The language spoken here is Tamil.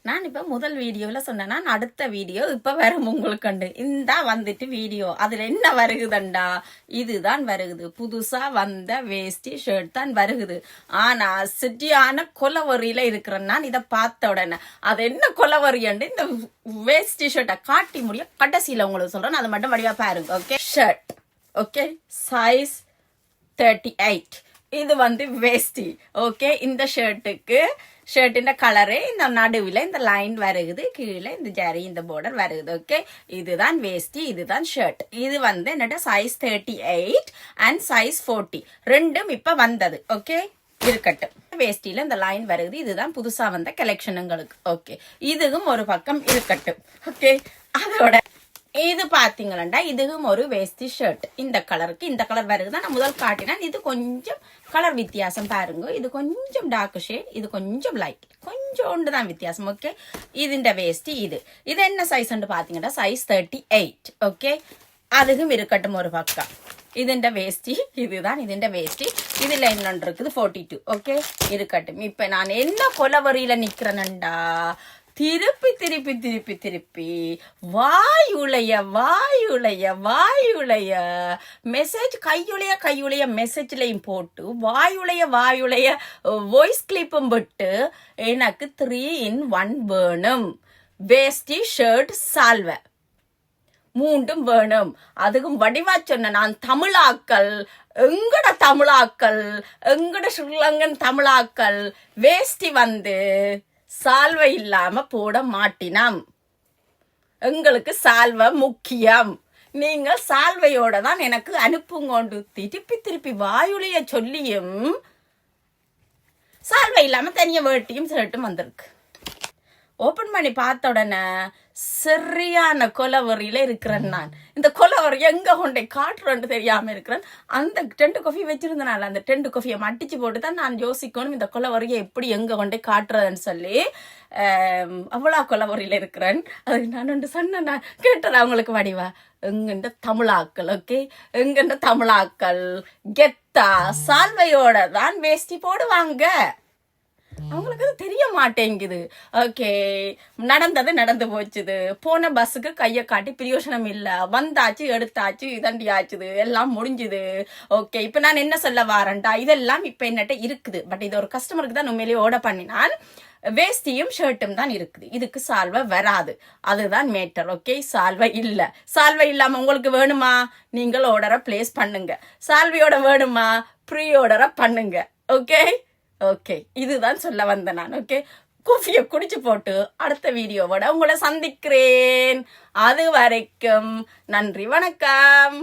நான் இப்ப முதல் வீடியோல சொன்னேன்னா அடுத்த வீடியோ இப்ப வரும் உங்களுக்கு இந்த வந்துட்டு வீடியோ அதுல என்ன வருகுதண்டா இதுதான் வருகுது புதுசா வந்த வேஷ்டி ஷர்ட் தான் வருகுது ஆனா சிட்டியான கொலவரியில இருக்கிறேன் நான் இதை பார்த்த உடனே அது என்ன கொலவரின்னு இந்த வேஷ்டி ஷர்ட்டை காட்டி முடியும் கடைசியில உங்களுக்கு சொல்றேன் அதை மட்டும் வடிவா பாருங்க ஓகே ஷர்ட் ஓகே சைஸ் 38 இது வந்து வேஷ்டி ஓகே இந்த ஷர்ட்டுக்கு ஷர்ட்டின் கலரு இந்த நடுவில் இந்த லைன் வருகுது கீழே இந்த ஜரி இந்த பார்டர் வருகுது ஓகே இதுதான் வேஷ்டி இதுதான் ஷர்ட் இது வந்து என்னட்ட சைஸ் 38 அண்ட் சைஸ் 40 ரெண்டும் இப்ப வந்தது ஓகே இருக்கட்டும் வேஷ்டியில இந்த லைன் வருகுது இதுதான் புதுசா வந்த கலெக்ஷனுங்களுக்கு ஓகே இதுவும் ஒரு பக்கம் இருக்கட்டும் ஓகே அதோட இது பாத்தீங்களா இதுவும் ஒரு வேஷ்டி ஷர்ட் இந்த கலருக்கு இந்த கலர் வருகுதான் நான் முதல் காட்டினேன் இது கொஞ்சம் கலர் வித்தியாசம் பாருங்க இது கொஞ்சம் டார்க் ஷேட் இது கொஞ்சம் லைட் கொஞ்சோண்டு தான் வித்தியாசம் ஓகே இதுண்ட வேஷ்டி இது என்ன சைஸ் பாத்தீங்கன்னா சைஸ் 38 ஓகே அதுவும் இருக்கட்டும் ஒரு பக்கம் இதுண்ட வேஷ்டி இதுதான் இதுண்ட வேஷ்டி இதுல இன்னொன்று இருக்குது 42 ஓகே இருக்கட்டும் இப்ப நான் என்ன கொலவரியில நிக்கிறேன்டா திருப்பி திருப்பி திருப்பி திருப்பி வாயுளைய மெசேஜ் கையுளைய மெசேஜ்லையும் போட்டு வாயுளைய வாய்ஸ் கிளிப்பும் விட்டு எனக்கு 3 in 1 வேணும் வேஷ்டி ஷர்ட் சால்வை மூண்டும் வேணும் அதுக்கும் வடிவா சொன்ன நான் தமிழாக்கள் எங்கட ஸ்ரீலங்கன் தமிழாக்கள் வேஷ்டி வந்து சால்வை இல்லாம போட மாட்டினாம் எங்களுக்கு சால்வை முக்கியம் நீங்க சால்வையோட தான் எனக்கு அனுப்புங்கோண்டு திருப்பி வாயுலைய சொல்லியும் சால்வை இல்லாம தனிய வேட்டியும் ஷர்ட்டும் வந்திருக்கு ஓபன் பண்ணி பார்த்த உடனே சரியான கொலவரியில இருக்கிறேன் நான் இந்த கொலவரி எங்க கொண்டை காட்டுறேன்னு தெரியாம இருக்கிறேன் அந்த 2 காஃபி வச்சிருந்தனால அந்த 2 காஃபியை மட்டிச்சு போட்டு தான் நான் யோசிக்கணும் இந்த கொலவரியை எப்படி எங்க கொண்டை காட்டுறதுன்னு சொல்லி அவ்வளோ கொலவரியில இருக்கிறேன் அது நான் ஒன்று சொன்னேன் நான் கேட்டது அவங்களுக்கு வடிவா எங்கண்ட தமிழாக்கள் ஓகே எங்கண்ட தமிழாக்கள் கெத்தா சால்வையோட தான் வேஷ்டி போடுவாங்க அவங்களுக்கு அது தெரிய மாட்டேங்குது ஓகே நடந்து போச்சுது போன பஸ்ஸுக்கு கையை காட்டி பிரயோஜனம் இல்ல வந்தாச்சு எடுத்தாச்சு இதண்டி ஆச்சுது எல்லாம் முடிஞ்சுது ஓகே இப்ப நான் என்ன சொல்ல வாரேன்டா இதெல்லாம் இப்ப என்னட்ட இருக்குது பட் இது ஒரு கஸ்டமருக்கு தான் உண்மையிலேயே ஆர்டர் பண்ணினான் வேஷ்டியும் ஷர்ட்டும் தான் இருக்குது இதுக்கு சால்வை வராது அதுதான் மேட்டர் ஓகே சால்வை இல்லாம உங்களுக்கு வேணுமா நீங்கள் ஆர்டரை பிளேஸ் பண்ணுங்க சால்வையோட வேணுமா ப்ரீ ஆர்டரை பண்ணுங்க ஓகே ஓகே இதுதான் சொல்ல வந்தேன் நான் ஓகே காஃபியை குடிச்சு போட்டு அடுத்த வீடியோவோட உங்களை சந்திக்கிறேன் அது வரைக்கும் நன்றி வணக்கம்